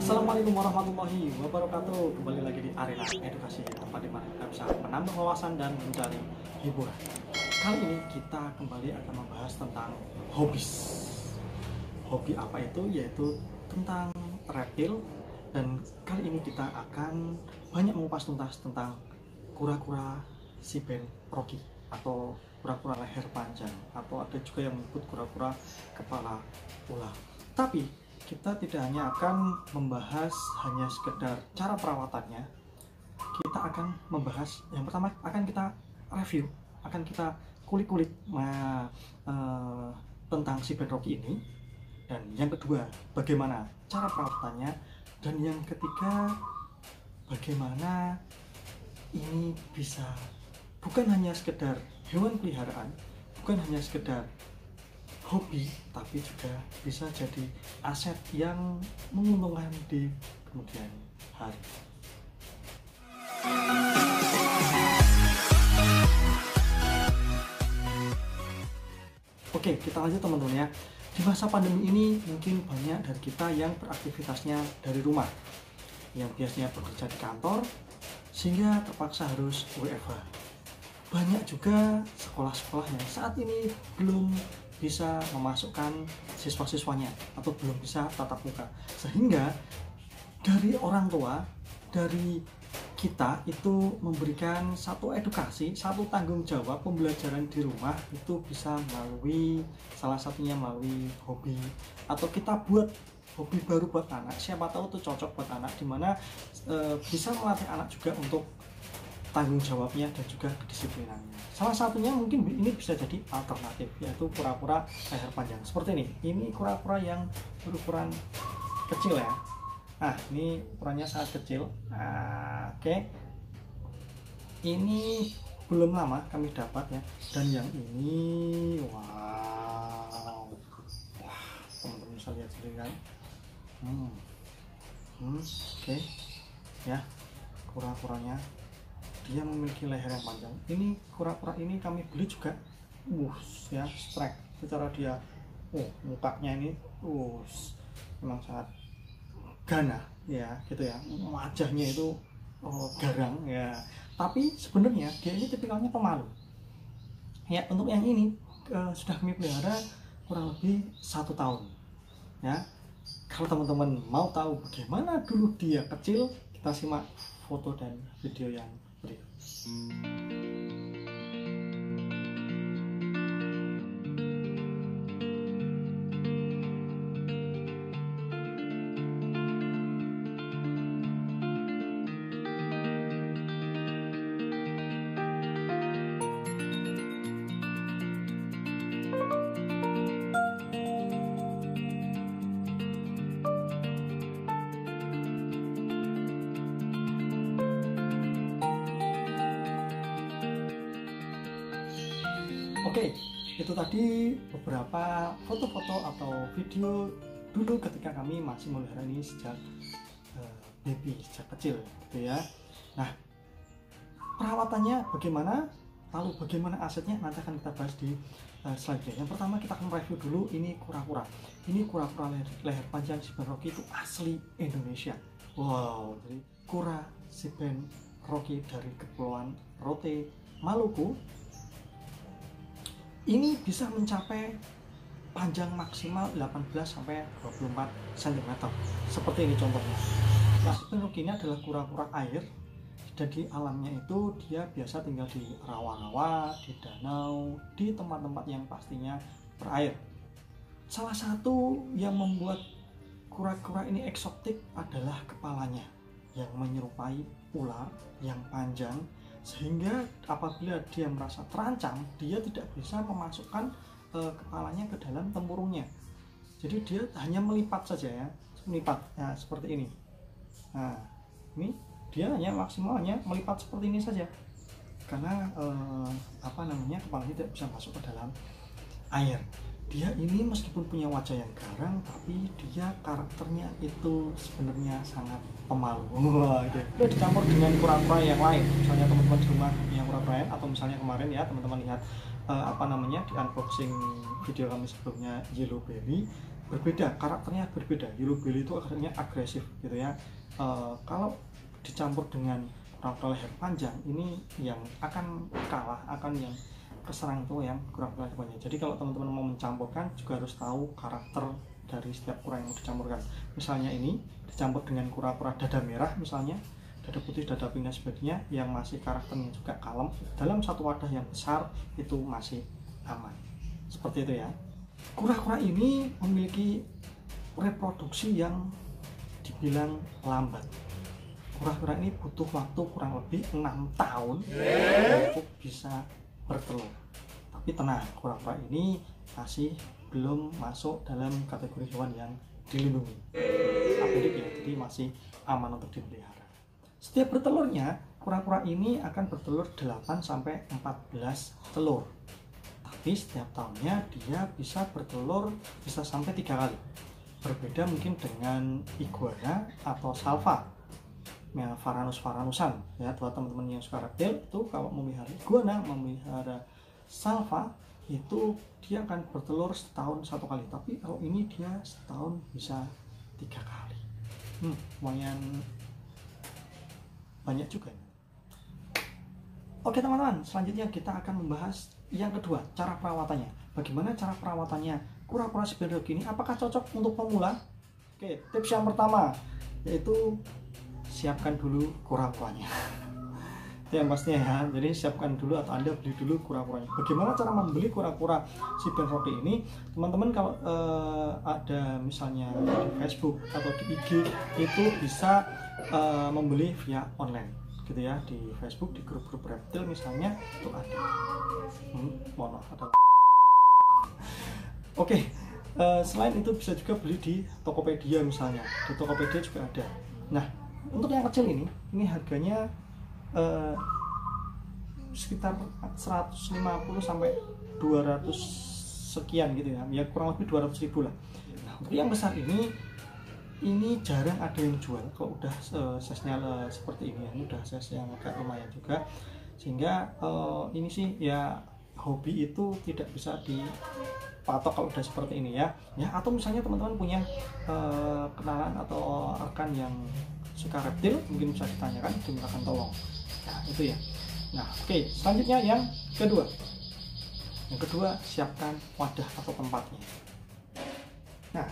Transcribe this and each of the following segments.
Assalamualaikum warahmatullahi wabarakatuh. Kembali lagi di Arena Edukasi, tempat di mana kita bisa menambah wawasan dan mencari hiburan. Kali ini kita kembali akan membahas tentang hobis. Hobi apa itu? Yaitu tentang reptil. Dan kali ini kita akan banyak mengupas tuntas tentang kura-kura siben Rocky atau kura-kura leher panjang, atau ada juga yang menyebut kura-kura kepala ular. Tapi kita tidak hanya akan membahas hanya sekedar cara perawatannya, kita akan membahas, yang pertama akan kita review, akan kita kulik-kulik tentang siben Rocky ini, dan yang kedua bagaimana cara perawatannya, dan yang ketiga bagaimana ini bisa bukan hanya sekedar hewan peliharaan, bukan hanya sekedar hobi, tapi juga bisa jadi aset yang menguntungkan di kemudian hari. Oke, kita lanjut teman-teman ya. Di masa pandemi ini mungkin banyak dari kita yang beraktivitasnya dari rumah, yang biasanya bekerja di kantor sehingga terpaksa harus WFH. Banyak juga sekolah-sekolah yang saat ini belum bisa memasukkan siswa-siswanya atau belum bisa tatap muka, sehingga dari orang tua, dari kita itu memberikan satu edukasi, satu tanggung jawab pembelajaran di rumah itu bisa melalui salah satunya melalui hobi, atau kita buat hobi baru buat anak. Siapa tahu itu cocok buat anak, dimana bisa melatih anak juga untuk tanggung jawabnya dan juga kedisiplinannya. Salah satunya mungkin ini bisa jadi alternatif, yaitu kura-kura leher panjang seperti ini. Ini kura-kura yang berukuran kecil ya. Nah, ini ukurannya sangat kecil. Oke. Ini belum lama kami dapat ya. Dan yang ini, wow, teman-teman bisa lihat sendiri kan. Oke. Ya, kura-kuranya dia memiliki leher yang panjang. Ini kura-kura ini kami beli juga ya, strike secara dia mukanya ini memang sangat ganas ya, gitu ya, wajahnya itu garang ya, tapi sebenarnya dia ini tipikalnya pemalu ya. Untuk yang ini sudah kami pelihara kurang lebih 1 tahun ya. Kalau teman-teman mau tahu bagaimana dulu dia kecil, kita simak foto dan video yang berikut. Oke, itu tadi beberapa foto-foto atau video dulu ketika kami masih melihara ini sejak baby, sejak kecil gitu ya. Nah, perawatannya bagaimana, lalu bagaimana asetnya, nanti akan kita bahas di selanjutnya. Yang pertama kita akan review dulu ini kura-kura. Ini kura-kura leher panjang siben Rocky itu asli Indonesia. Wow, jadi kura siben Rocky dari Kepulauan Rote, Maluku. Ini bisa mencapai panjang maksimal 18-24 cm. Seperti ini contohnya. Nah, siben Rocky ini adalah kura-kura air. Jadi alamnya itu dia biasa tinggal di rawa-rawa, di danau, di tempat-tempat yang pastinya berair. Salah satu yang membuat kura-kura ini eksotik adalah kepalanya yang menyerupai ular yang panjang, sehingga apabila dia merasa terancam, dia tidak bisa memasukkan kepalanya ke dalam tempurungnya. Jadi dia hanya melipat saja ya, melipat ya, seperti ini. Nah, ini dia hanya maksimalnya melipat seperti ini saja, karena kepalanya tidak bisa masuk ke dalam air. Dia ini meskipun punya wajah yang garang, tapi dia karakternya itu sebenarnya sangat pemalu. Dia dicampur dengan kura-kura yang lain. Misalnya teman-teman di rumah yang kura-kura lain, atau misalnya kemarin ya teman-teman lihat di unboxing video kami sebelumnya Yellow Berry, berbeda, karakternya berbeda. Yellow belly itu karakternya agresif gitu ya. Kalau dicampur dengan kura-kura leher panjang, ini yang akan kalah, akan yang keserang itu yang kura-kura leher panjang. Jadi kalau teman-teman mau mencampurkan juga harus tahu karakter dari setiap kura yang mau dicampurkan. Misalnya ini dicampur dengan kura-kura dada merah misalnya, dada putih, dada pink dan sebagainya, yang masih karakternya juga kalem, dalam satu wadah yang besar itu masih aman. Seperti itu ya. Kura-kura ini memiliki reproduksi yang dibilang lambat. Kura-kura ini butuh waktu kurang lebih 6 tahun untuk bisa bertelur. Tapi tenang, kura-kura ini masih belum masuk dalam kategori hewan yang dilindungi. Apedik ya, jadi masih aman untuk dipelihara. Setiap bertelurnya, kura-kura ini akan bertelur 8-14 telur. Tapi setiap tahunnya dia bisa bertelur bisa sampai 3 kali. Berbeda mungkin dengan iguana atau salva, ya, varanusan ya. Buat teman-teman yang suka reptil itu kalau memelihara iguana, memelihara salva itu dia akan bertelur setahun 1 kali. Tapi kalau ini dia setahun bisa 3 kali. Lumayan banyak juga. Oke teman-teman, selanjutnya kita akan membahas yang kedua, cara perawatannya. Bagaimana cara perawatannya kura-kura Siberian Dog ini? Apakah cocok untuk pemula? Oke, tips yang pertama yaitu siapkan dulu kura-kuranya. Itu yang pastinya ya. Jadi siapkan dulu atau Anda beli dulu kura-kuranya. Bagaimana cara membeli kura-kura Siberian Dog ini? Teman-teman kalau ada misalnya di Facebook atau di IG itu bisa membeli via online gitu ya, di Facebook, di grup-grup reptil misalnya itu ada. Mohon maaf ada. Oke, selain itu bisa juga beli di Tokopedia misalnya. Di Tokopedia juga ada. Nah, untuk yang kecil ini harganya sekitar 150 sampai 200 sekian gitu ya. Ya kurang lebih 200.000 lah. Nah, untuk yang besar ini jarang ada yang jual. Kalau udah size-nya seperti ini ya, ini udah size yang agak lumayan juga, sehingga ini sih ya, hobi itu tidak bisa dipatok kalau udah seperti ini ya. Atau misalnya teman-teman punya kenalan atau rekan yang suka reptil, mungkin bisa ditanyakan, dimintakan tolong. Nah itu ya. Nah oke, selanjutnya yang kedua siapkan wadah atau tempatnya. Nah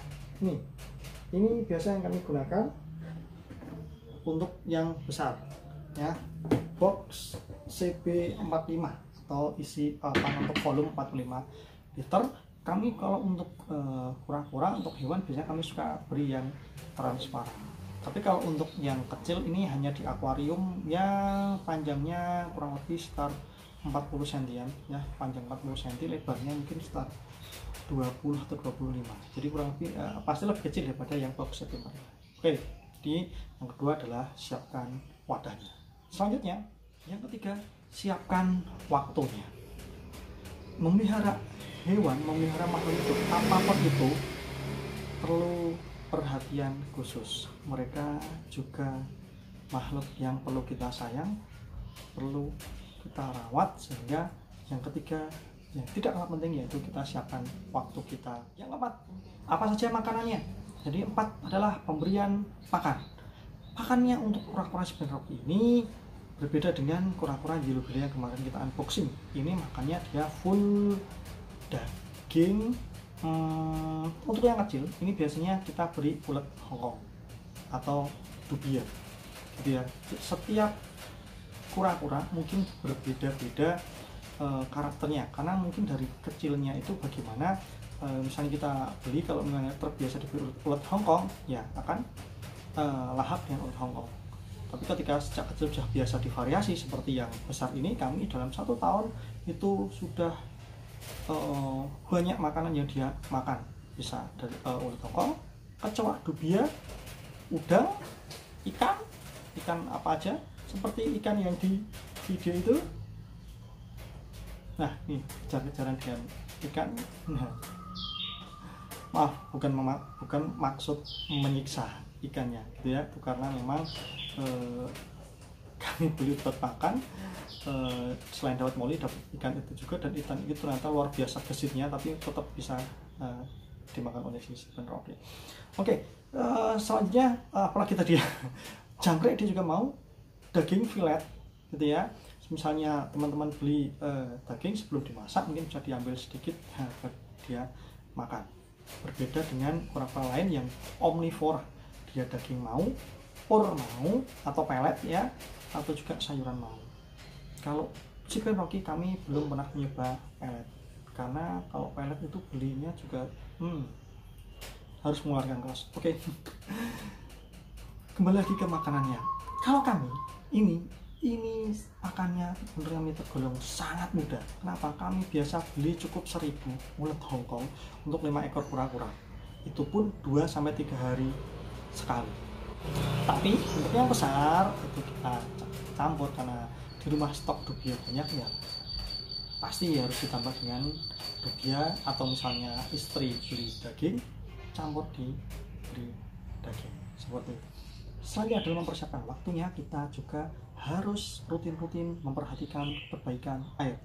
ini biasa yang kami gunakan untuk yang besar ya, box CB45 atau isi untuk volume 45 liter. Kami kalau untuk kura-kura, untuk hewan biasanya kami suka beri yang transparan. Tapi kalau untuk yang kecil ini hanya di akuarium yang panjangnya kurang lebih sekitar 40 cm ya, panjang 40 cm, lebarnya mungkin sekitar 20 atau 25. Jadi kurang lebih pasti lebih kecil daripada yang box CB45. Oke, jadi yang kedua adalah siapkan wadahnya. Selanjutnya yang ketiga, siapkan waktunya. Memelihara hewan, memelihara makhluk hidup apapun itu perlu perhatian khusus. Mereka juga makhluk yang perlu kita sayang, perlu kita rawat. Sehingga yang ketiga yang tidak kalah penting yaitu kita siapkan waktu kita. Yang keempat, apa saja makanannya? Jadi 4 adalah pemberian pakan. Pakannya untuk kura-kura Siberian Dog ini berbeda dengan kura-kura Yellow belly yang kemarin kita unboxing. Ini makannya dia full daging. Untuk yang kecil ini biasanya kita beri ulet Hongkong atau dubia gitu ya. Setiap kura-kura mungkin berbeda-beda karakternya, karena mungkin dari kecilnya itu bagaimana. Misalnya kita beli, kalau misalnya terbiasa diberi ulet Hongkong ya akan lahap dengan ulet Hongkong. Tapi ketika sejak kecil sudah biasa divariasi seperti yang besar ini, kami dalam 1 tahun itu sudah banyak makanan yang dia makan. Bisa dari ulet Hongkong, kecoa, dubia, udang, ikan apa aja, seperti ikan yang di video itu. Nah nih, kejar-kejaran dengan ikan. Nah, maaf, bukan maksud menyiksa ikannya gitu ya, karena memang kami beli buat makan. Selain dapat moli, dapat ikan itu juga, dan ikan itu ternyata luar biasa gesitnya, tapi tetap bisa dimakan oleh si Sipin Rocky. Oke, selanjutnya apalagi tadi ya, jangkrik dia juga mau daging filet gitu ya. Misalnya teman-teman beli daging sebelum dimasak, mungkin bisa diambil sedikit buat dia makan. Berbeda dengan kura-kura lain yang omnivora, dia daging mau, pur mau, atau pelet ya, atau juga sayuran mau. Kalau Chicken Rocky kami belum pernah mencoba pelet, karena kalau pelet itu belinya juga harus mengeluarkan kos. Oke. Kembali lagi ke makanannya. Kalau kami ini makannya menurut kami tergolong sangat mudah. Kenapa? Kami biasa beli cukup 1000 ulet Hongkong untuk 5 ekor kura-kura. Itu pun 2-3 hari sekali. Tapi untuk yang besar itu kita campur, karena di rumah stok dubia banyak ya, pasti harus ditambah dengan dubia, atau misalnya istri beli daging campur beli daging seperti itu. Selanjutnya adalah mempersiapkan waktunya. Kita juga harus rutin-rutin memperhatikan perbaikan air.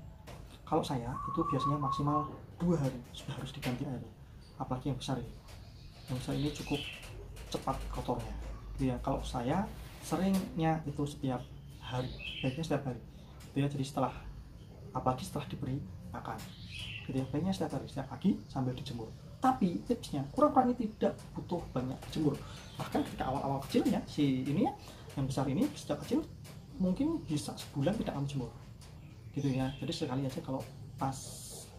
Kalau saya itu biasanya maksimal 2 hari sudah harus diganti air, apalagi yang besar ini. Yang besar ini cukup cepat kotornya ya. Kalau saya seringnya itu setiap hari, baiknya setiap hari ya. Jadi apalagi setelah diberi makan gitu ya, baiknya setiap hari, setiap pagi sambil dijemur. Tapi tipsnya, kura-kura ini tidak butuh banyak dijemur. Bahkan ketika awal-awal kecilnya, si ini ya, yang besar ini sejak kecil mungkin bisa sebulan tidak akan dijemur gitu ya. Jadi sekali aja kalau pas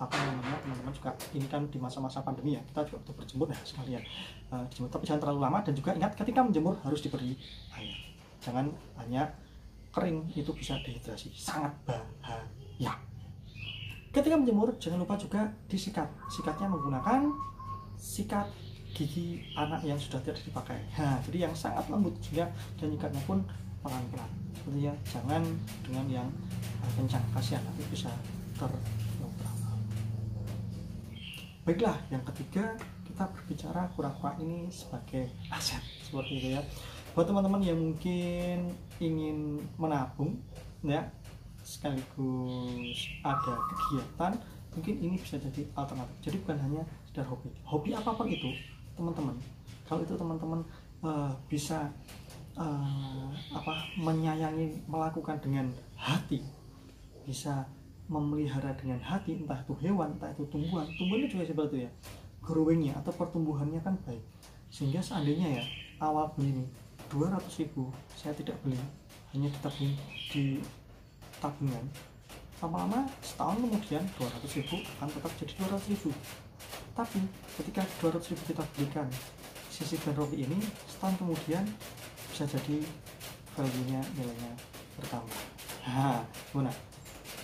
teman-teman juga ini kan di masa-masa pandemi ya, kita juga untuk berjemur ya sekalian dijemur, tapi jangan terlalu lama. Dan juga ingat, ketika menjemur harus diberi air, jangan hanya kering, itu bisa dehidrasi, sangat bahaya. Ketika menjemur jangan lupa juga disikat. Sikatnya menggunakan sikat gigi anak yang sudah tidak dipakai. Jadi yang sangat lembut juga, dan nyikatnya pun pelan-pelan seperti ya, jangan dengan yang kencang, kasihan nanti bisa terlubang. Baiklah, yang ketiga kita berbicara kura-kura ini sebagai aset seperti itu ya. Buat teman-teman yang mungkin ingin menabung ya, sekaligus ada kegiatan, mungkin ini bisa jadi alternatif. Jadi bukan hanya sekedar hobi apapun itu teman-teman. Kalau itu teman-teman bisa menyayangi, melakukan dengan hati, bisa memelihara dengan hati, entah itu hewan, entah itu tumbuhan juga seperti itu ya, growingnya atau pertumbuhannya kan baik, sehingga seandainya ya awal beli ini 200.000, saya tidak beli, hanya ditabung di tabungan, lama-lama setahun kemudian 200.000 akan tetap jadi 200.000. Tapi ketika 200.000 kita belikan si Sipin Rocky ini, setahun kemudian bisa jadi value-nya, nilainya bertambah. Gimana?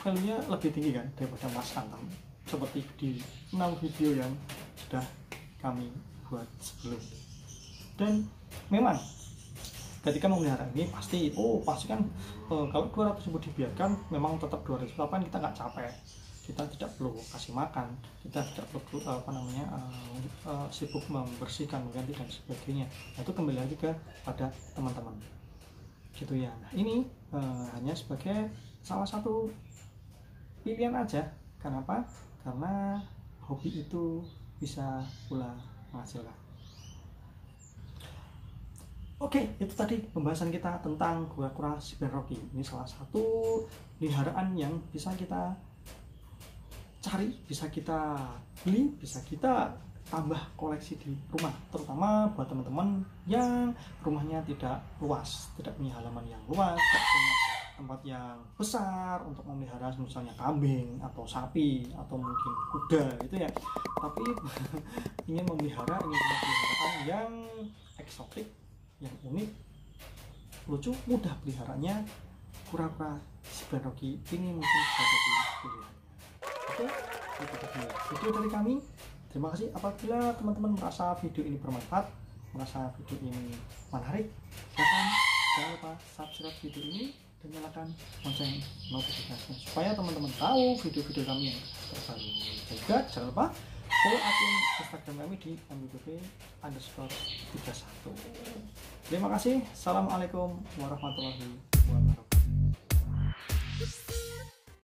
Value-nya lebih tinggi kan daripada Mas Antam, seperti di 6 video yang sudah kami buat sebelum. Dan memang ketika memelihara ini pasti kan kalau 200.000 dibiarkan memang tetap 200, tapi kita nggak capek, kita tidak perlu kasih makan, kita tidak perlu sibuk membersihkan, mengganti dan sebagainya. Itu kembali lagi pada teman-teman gitu ya. Nah, ini hanya sebagai salah satu pilihan aja. Kenapa? Karena hobi itu bisa pula menghasilkan. Oke, itu tadi pembahasan kita tentang kura-kura Sipin Rocky. Ini salah satu peliharaan yang bisa kita cari, bisa kita beli, bisa kita tambah koleksi di rumah. Terutama buat teman-teman yang rumahnya tidak luas, tidak punya halaman yang luas, tidak punya tempat yang besar untuk memelihara misalnya kambing atau sapi atau mungkin kuda gitu ya. Tapi ingin memelihara peliharaan yang eksotik, yang unik, lucu, mudah peliharanya, kura-kura Sipin Rocky ini mungkin bisa jadi pilihan. Oke, itu tadi video dari kami. Terima kasih. Apabila teman-teman merasa video ini bermanfaat, merasa video ini menarik, jangan lupa subscribe video ini dan nyalakan lonceng notifikasinya supaya teman-teman tahu video-video kami yang terbaru. Juga jangan lupa follow akun Instagram kami di mbp_31. Terima kasih. Assalamualaikum warahmatullahi wabarakatuh.